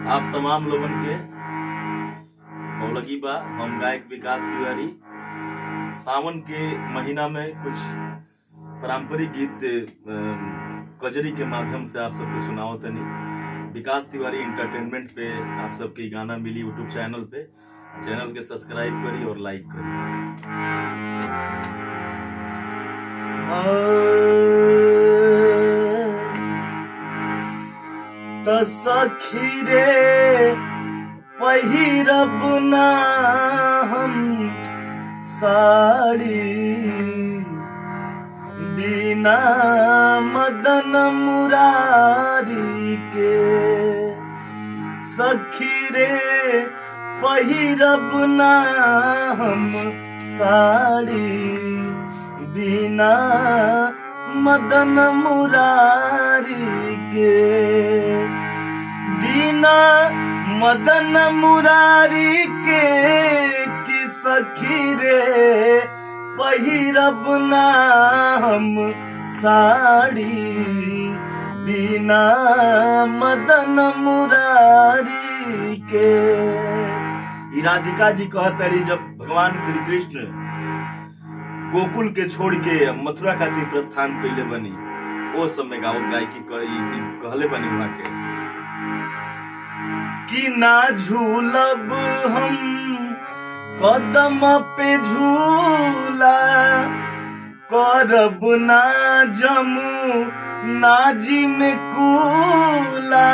आप तमाम लोगन के लगी बा। हम गायक विकास तिवारी सावन के महीना में कुछ पारंपरिक गीत कजरी के माध्यम से आप सबके सुनाओ तनी। विकास तिवारी इंटरटेनमेंट पे आप सबके गाना मिली यूट्यूब चैनल पे। चैनल के सब्सक्राइब करी और लाइक करी। त सखी रे पहिरब ना हम साड़ी, बिना मदन मुरारी के। सखी रे पहिरब ना हम साड़ी, बिना मदन मुरारी के। बिना मदन मुरारी के कि सखी रे पहिरब ना हम साड़ी, बिना मदन मुरारी के। राधिका जी कहतड़ी जब भगवान श्री कृष्ण गोकुल के छोड़ के मथुरा खातिर प्रस्थान कैले बनी, ओ समय गायकी कहले बनी वहां के कि ना झूलब हम कदम पे झूला, करब ना जमू नाजी में कूला।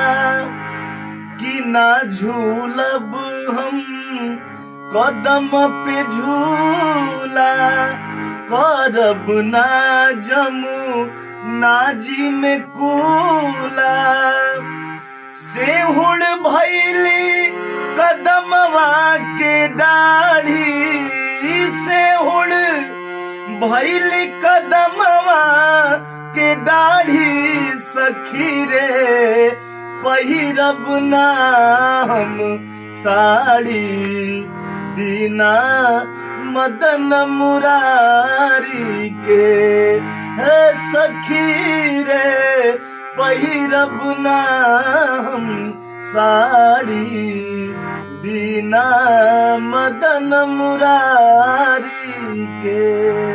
कि ना झूलब हम कदम पे झूला, करब ना जमू नाजी में कूला। सेहुड़ भैली कदमवा के डाढ़ी, सेहुड़ भैली कदमवा के डाढ़ी। सखी रे पहिरब ना हम साड़ी, बिना मदन मुरारी के। है सखी रे पहिरब ना हम साड़ी, बिना मदन मुरारी के।